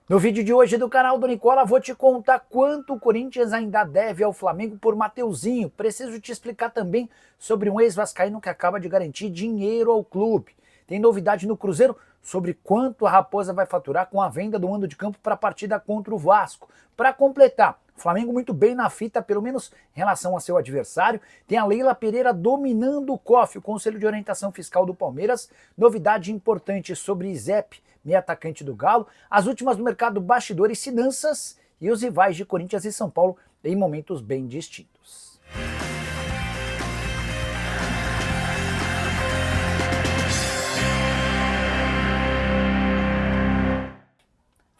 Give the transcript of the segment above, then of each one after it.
No vídeo de hoje do canal do Nicola, vou te contar quanto o Corinthians ainda deve ao Flamengo por Mateuzinho. Preciso te explicar também sobre um ex-vascaíno que acaba de garantir dinheiro ao clube. Tem novidade no Cruzeiro sobre quanto a Raposa vai faturar com a venda do mando de campo para a partida contra o Vasco. Para completar, o Flamengo muito bem na fita, pelo menos em relação a seu adversário. Tem a Leila Pereira dominando o COF, o Conselho de Orientação Fiscal do Palmeiras. Novidade importante sobre Izep, meio atacante do Galo. As últimas do mercado, bastidores, finanças e os rivais de Corinthians e São Paulo em momentos bem distintos.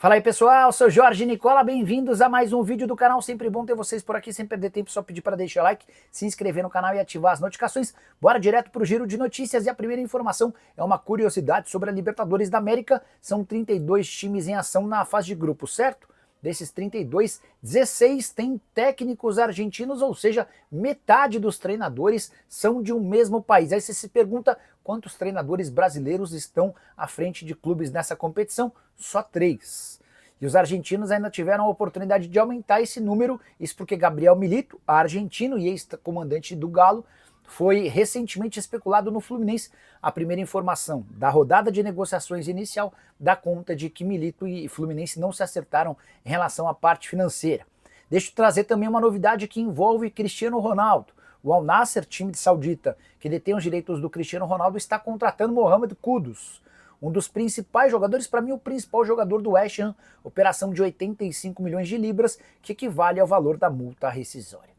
Fala aí pessoal, sou Jorge Nicola, bem-vindos a mais um vídeo do canal, sempre bom ter vocês por aqui, sem perder tempo, só pedir para deixar o like, se inscrever no canal e ativar as notificações. Bora direto para o giro de notícias e a primeira informação é uma curiosidade sobre a Libertadores da América. São 32 times em ação na fase de grupo, certo? Desses 32, 16 têm técnicos argentinos, ou seja, metade dos treinadores são de um mesmo país. Aí você se pergunta quantos treinadores brasileiros estão à frente de clubes nessa competição? Só 3. E os argentinos ainda tiveram a oportunidade de aumentar esse número, isso porque Gabriel Milito, argentino e ex-comandante do Galo, foi recentemente especulado no Fluminense. A primeira informação da rodada de negociações inicial dá conta de que Milito e Fluminense não se acertaram em relação à parte financeira. Deixa eu trazer também uma novidade que envolve Cristiano Ronaldo. O Al Nassr, time de saudita que detém os direitos do Cristiano Ronaldo, está contratando Mohamed Kudus, um dos principais jogadores, para mim o principal jogador do West Ham, operação de 85 milhões de libras, que equivale ao valor da multa rescisória.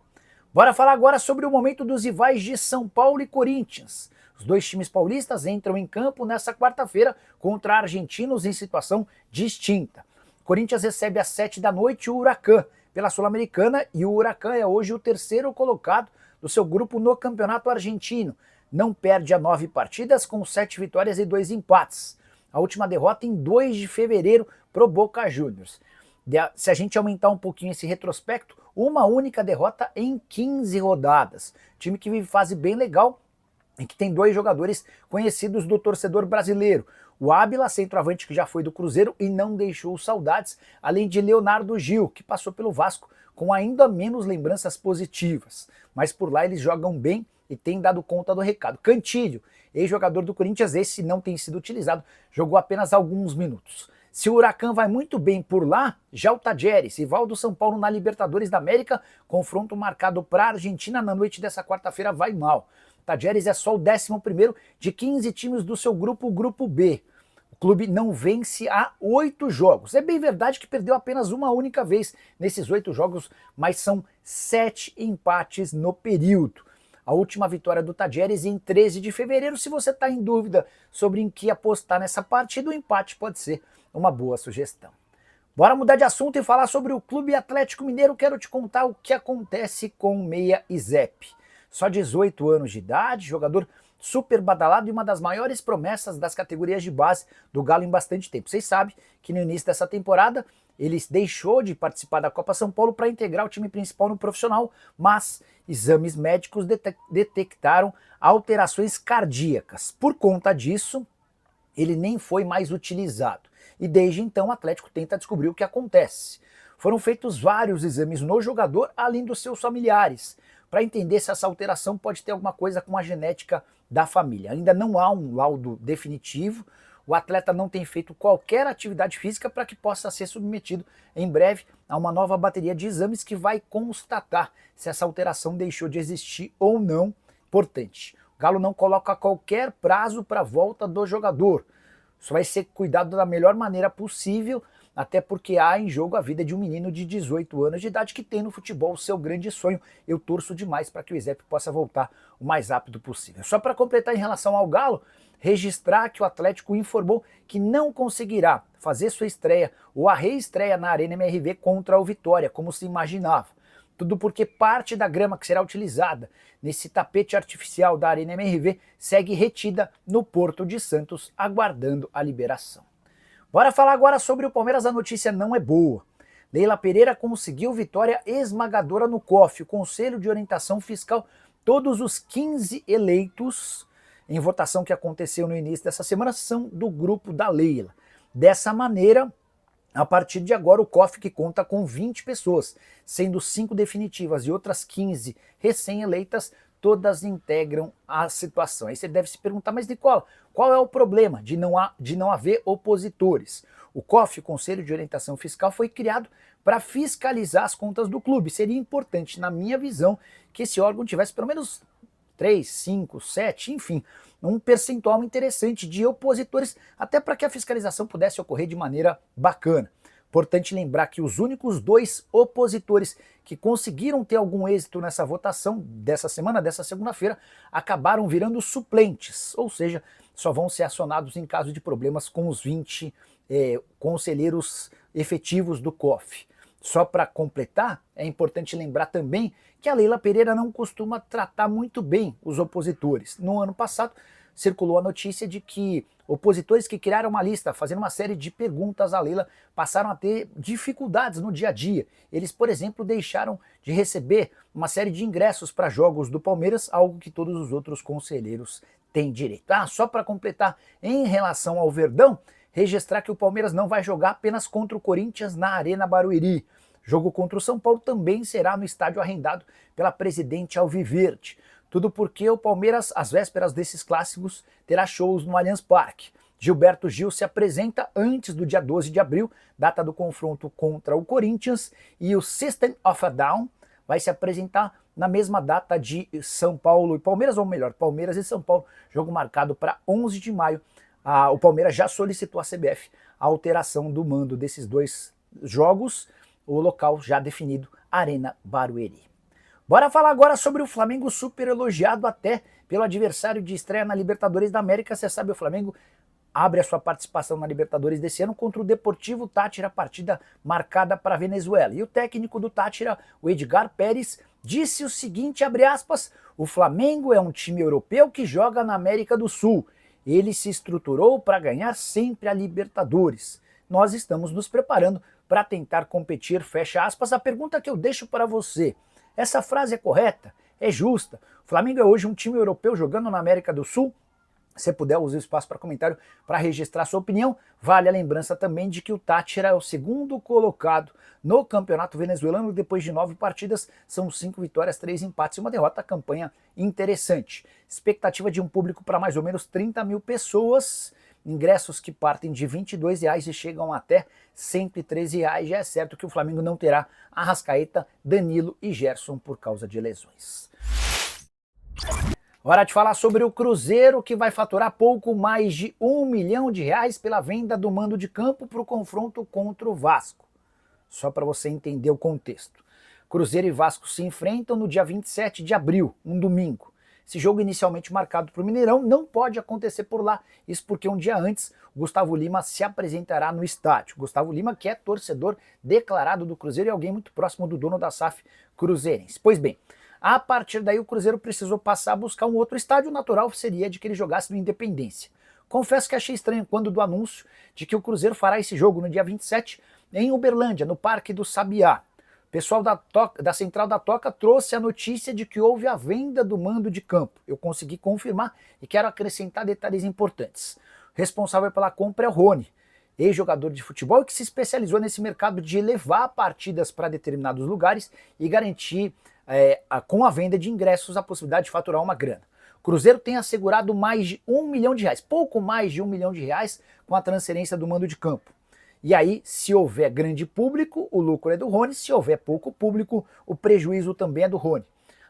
Bora falar agora sobre o momento dos rivais de São Paulo e Corinthians. Os dois times paulistas entram em campo nesta quarta-feira contra argentinos em situação distinta. O Corinthians recebe às 7 da noite o Huracan pela Sul-Americana e o Huracan é hoje o terceiro colocado do seu grupo no campeonato argentino. Não perde a 9 partidas com 7 vitórias e 2 empates. A última derrota em 2 de fevereiro pro Boca Juniors. Se a gente aumentar um pouquinho esse retrospecto, uma única derrota em 15 rodadas. Time que vive fase bem legal e que tem 2 jogadores conhecidos do torcedor brasileiro. O Ábila, centroavante que já foi do Cruzeiro e não deixou saudades, além de Leonardo Gil, que passou pelo Vasco com ainda menos lembranças positivas. Mas por lá eles jogam bem e têm dado conta do recado. Cantilho, ex-jogador do Corinthians, esse não tem sido utilizado, jogou apenas alguns minutos. Se o Huracan vai muito bem por lá, já o Tajeres, rival do São Paulo na Libertadores da América, confronto marcado para a Argentina na noite dessa quarta-feira, vai mal. Tajeres é só o 11º de 15 times do seu grupo, o Grupo B. O clube não vence há 8 jogos. É bem verdade que perdeu apenas uma única vez nesses 8 jogos, mas são 7 empates no período. A última vitória do Tajeres em 13 de fevereiro. Se você está em dúvida sobre em que apostar nessa partida, o empate pode ser uma boa sugestão. Bora mudar de assunto e falar sobre o Clube Atlético Mineiro. Quero te contar o que acontece com o meia Izep. Só 18 anos de idade, jogador super badalado e uma das maiores promessas das categorias de base do Galo em bastante tempo. Vocês sabem que no início dessa temporada ele deixou de participar da Copa São Paulo para integrar o time principal no profissional, mas exames médicos detectaram alterações cardíacas. Por conta disso, ele nem foi mais utilizado. E desde então o Atlético tenta descobrir o que acontece. Foram feitos vários exames no jogador, além dos seus familiares, para entender se essa alteração pode ter alguma coisa com a genética da família. Ainda não há um laudo definitivo, o atleta não tem feito qualquer atividade física para que possa ser submetido em breve a uma nova bateria de exames que vai constatar se essa alteração deixou de existir ou não. Importante, o Galo não coloca qualquer prazo para a volta do jogador. Isso vai ser cuidado da melhor maneira possível, até porque há em jogo a vida de um menino de 18 anos de idade que tem no futebol o seu grande sonho. Eu torço demais para que o Izep possa voltar o mais rápido possível. Só para completar em relação ao Galo, registrar que o Atlético informou que não conseguirá fazer sua estreia ou a reestreia na Arena MRV contra o Vitória, como se imaginava. Tudo porque parte da grama que será utilizada nesse tapete artificial da Arena MRV segue retida no Porto de Santos, aguardando a liberação. Bora falar agora sobre o Palmeiras, a notícia não é boa. Leila Pereira conseguiu vitória esmagadora no COF, o Conselho de Orientação Fiscal. Todos os 15 eleitos em votação que aconteceu no início dessa semana são do grupo da Leila. Dessa maneira, A partir de agora, o COF, que conta com 20 pessoas, sendo 5 definitivas e outras 15 recém-eleitas, todas integram a situação. Aí você deve se perguntar, mas Nicola, qual é o problema de não haver opositores? O COF, o Conselho de Orientação Fiscal, foi criado para fiscalizar as contas do clube. Seria importante, na minha visão, que esse órgão tivesse pelo menos 3, 5, 7, enfim, um percentual interessante de opositores, até para que a fiscalização pudesse ocorrer de maneira bacana. Importante lembrar que os únicos 2 opositores que conseguiram ter algum êxito nessa votação dessa semana, dessa segunda-feira, acabaram virando suplentes, ou seja, só vão ser acionados em caso de problemas com os 20 conselheiros efetivos do COF. Só para completar, é importante lembrar também que a Leila Pereira não costuma tratar muito bem os opositores. No ano passado, circulou a notícia de que opositores que criaram uma lista, fazendo uma série de perguntas à Leila, passaram a ter dificuldades no dia a dia. Eles, por exemplo, deixaram de receber uma série de ingressos para jogos do Palmeiras, algo que todos os outros conselheiros têm direito. Só para completar, em relação ao Verdão, registrar que o Palmeiras não vai jogar apenas contra o Corinthians na Arena Barueri. Jogo contra o São Paulo também será no estádio arrendado pela Presidente Alviverde. Tudo porque o Palmeiras, às vésperas desses clássicos, terá shows no Allianz Parque. Gilberto Gil se apresenta antes do dia 12 de abril, data do confronto contra o Corinthians, e o System of a Down vai se apresentar na mesma data de São Paulo e Palmeiras, ou melhor, Palmeiras e São Paulo, jogo marcado para 11 de maio. O Palmeiras já solicitou à CBF a alteração do mando desses 2 jogos, o local já definido, Arena Barueri. Bora falar agora sobre o Flamengo, super elogiado até pelo adversário de estreia na Libertadores da América. Você sabe, o Flamengo abre a sua participação na Libertadores desse ano contra o Deportivo Táchira, partida marcada para a Venezuela. E o técnico do Táchira, o Edgar Pérez, disse o seguinte, abre aspas, o Flamengo é um time europeu que joga na América do Sul. Ele se estruturou para ganhar sempre a Libertadores. Nós estamos nos preparando para tentar competir, fecha aspas. A pergunta que eu deixo para você, essa frase é correta? É justa? O Flamengo é hoje um time europeu jogando na América do Sul? Se puder, use o espaço para comentário para registrar sua opinião. Vale a lembrança também de que o Táchira é o 2º colocado no campeonato venezuelano. Depois de 9 partidas, são 5 vitórias, 3 empates e uma derrota. Campanha interessante. Expectativa de um público para mais ou menos 30 mil pessoas. Ingressos que partem de R$ 22 e chegam até R$ 113. Já é certo que o Flamengo não terá Arrascaeta, Danilo e Gerson por causa de lesões. Hora de falar sobre o Cruzeiro, que vai faturar pouco mais de R$ 1 milhão pela venda do mando de campo para o confronto contra o Vasco. Só para você entender o contexto. Cruzeiro e Vasco se enfrentam no dia 27 de abril, um domingo. Esse jogo inicialmente marcado para o Mineirão não pode acontecer por lá, isso porque um dia antes o Gustavo Lima se apresentará no estádio. Gustavo Lima, que é torcedor declarado do Cruzeiro e alguém muito próximo do dono da SAF cruzeirense. Pois bem, a partir daí o Cruzeiro precisou passar a buscar um outro estádio, natural seria de que ele jogasse no Independência. Confesso que achei estranho quando do anúncio de que o Cruzeiro fará esse jogo no dia 27 em Uberlândia, no Parque do Sabiá. O pessoal da Central da Toca trouxe a notícia de que houve a venda do mando de campo. Eu consegui confirmar e quero acrescentar detalhes importantes. O responsável pela compra é o Rony, ex-jogador de futebol que se especializou nesse mercado de levar partidas para determinados lugares e garantir, com a venda de ingressos, a possibilidade de faturar uma grana. O Cruzeiro tem assegurado mais de R$ 1 milhão, pouco mais de R$ 1 milhão com a transferência do mando de campo. E aí, se houver grande público, o lucro é do Rony, se houver pouco público, o prejuízo também é do Rony.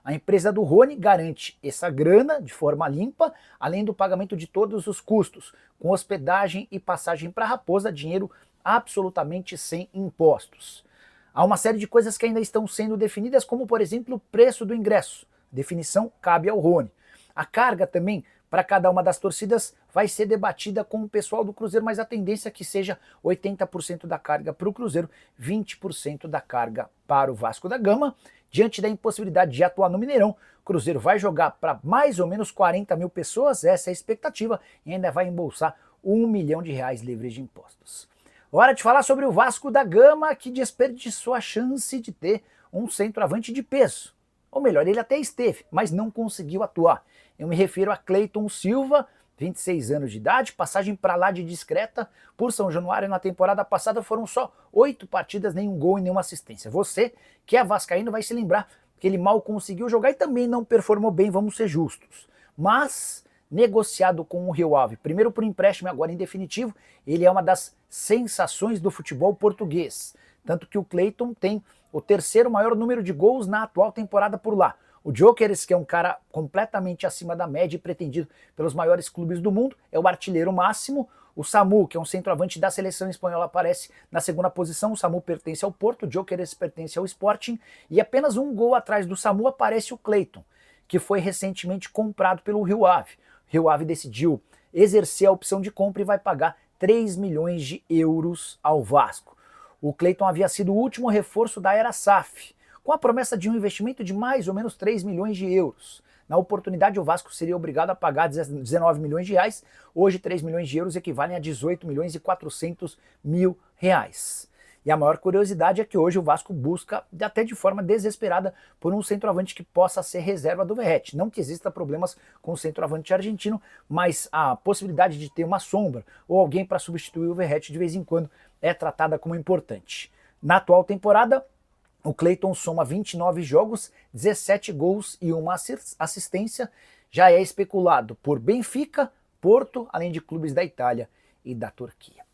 A empresa do Rony garante essa grana de forma limpa, além do pagamento de todos os custos, com hospedagem e passagem para Raposa, dinheiro absolutamente sem impostos. Há uma série de coisas que ainda estão sendo definidas, como por exemplo o preço do ingresso. A definição cabe ao Rony. A carga também para cada uma das torcidas vai ser debatida com o pessoal do Cruzeiro, mas a tendência é que seja 80% da carga para o Cruzeiro, 20% da carga para o Vasco da Gama. Diante da impossibilidade de atuar no Mineirão, o Cruzeiro vai jogar para mais ou menos 40 mil pessoas, essa é a expectativa, e ainda vai embolsar R$ 1 milhão livres de impostos. Hora de falar sobre o Vasco da Gama, que desperdiçou a chance de ter um centroavante de peso. Ou melhor, ele até esteve, mas não conseguiu atuar. Eu me refiro a Cleiton Silva, 26 anos de idade, passagem para lá de discreta por São Januário na temporada passada foram só 8 partidas, nenhum gol e nenhuma assistência. Você, que é vascaíno, vai se lembrar que ele mal conseguiu jogar e também não performou bem, vamos ser justos. Mas, negociado com o Rio Ave, primeiro por empréstimo e agora em definitivo, ele é uma das sensações do futebol português. Tanto que o Cleiton tem o terceiro maior número de gols na atual temporada por lá. O Gyökeres, que é um cara completamente acima da média e pretendido pelos maiores clubes do mundo, é o artilheiro máximo. O Samu, que é um centroavante da seleção espanhola, aparece na segunda posição. O Samu pertence ao Porto, o Gyökeres pertence ao Sporting. E apenas um gol atrás do Samu aparece o Cleiton, que foi recentemente comprado pelo Rio Ave. O Rio Ave decidiu exercer a opção de compra e vai pagar 3 milhões de euros ao Vasco. O Cleiton havia sido o último reforço da era SAF, com a promessa de um investimento de mais ou menos 3 milhões de euros. Na oportunidade, o Vasco seria obrigado a pagar 19 milhões de reais. Hoje, 3 milhões de euros equivalem a 18 milhões e 400 mil reais. E a maior curiosidade é que hoje o Vasco busca, até de forma desesperada, por um centroavante que possa ser reserva do Verratti. Não que exista problemas com o centroavante argentino, mas a possibilidade de ter uma sombra ou alguém para substituir o Verratti de vez em quando é tratada como importante. Na atual temporada, o Cleiton soma 29 jogos, 17 gols e uma assistência. Já é especulado por Benfica, Porto, além de clubes da Itália e da Turquia.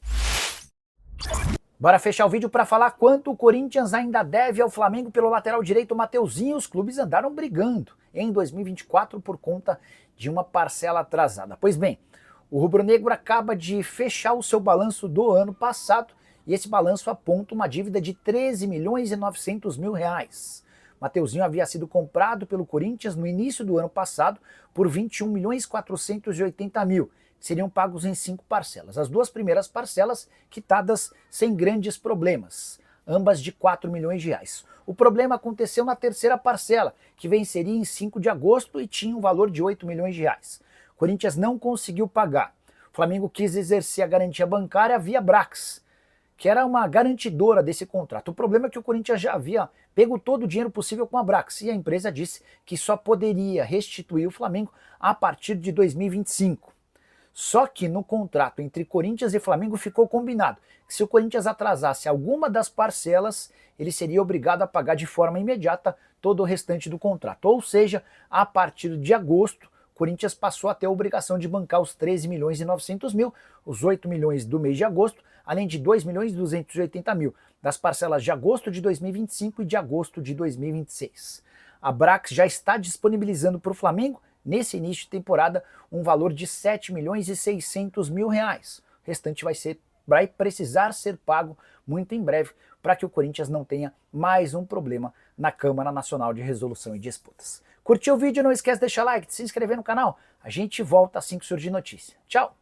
Bora fechar o vídeo para falar quanto o Corinthians ainda deve ao Flamengo pelo lateral direito Mateuzinho. Os clubes andaram brigando em 2024 por conta de uma parcela atrasada. Pois bem, o rubro-negro acaba de fechar o seu balanço do ano passado e esse balanço aponta uma dívida de 13 milhões e 900 mil reais. Mateuzinho havia sido comprado pelo Corinthians no início do ano passado por 21 milhões e 480 mil. Seriam pagos em 5 parcelas. As 2 primeiras parcelas quitadas sem grandes problemas, ambas de 4 milhões de reais. O problema aconteceu na terceira parcela, que venceria em 5 de agosto e tinha um valor de 8 milhões de reais. O Corinthians não conseguiu pagar. O Flamengo quis exercer a garantia bancária via Brax, que era uma garantidora desse contrato. O problema é que o Corinthians já havia pego todo o dinheiro possível com a Brax e a empresa disse que só poderia restituir o Flamengo a partir de 2025. Só que no contrato entre Corinthians e Flamengo ficou combinado que se o Corinthians atrasasse alguma das parcelas, ele seria obrigado a pagar de forma imediata todo o restante do contrato. Ou seja, a partir de agosto, o Corinthians passou a ter a obrigação de bancar os 13 milhões e 900 mil, os 8 milhões do mês de agosto, além de 2 milhões e 280 mil das parcelas de agosto de 2025 e de agosto de 2026. A Brax já está disponibilizando para o Flamengo, nesse início de temporada, um valor de 7 milhões e 600 mil reais. O restante vai precisar ser pago muito em breve para que o Corinthians não tenha mais um problema na Câmara Nacional de Resolução e Disputas. Curtiu o vídeo? Não esquece de deixar like, de se inscrever no canal. A gente volta assim que surgir notícia. Tchau!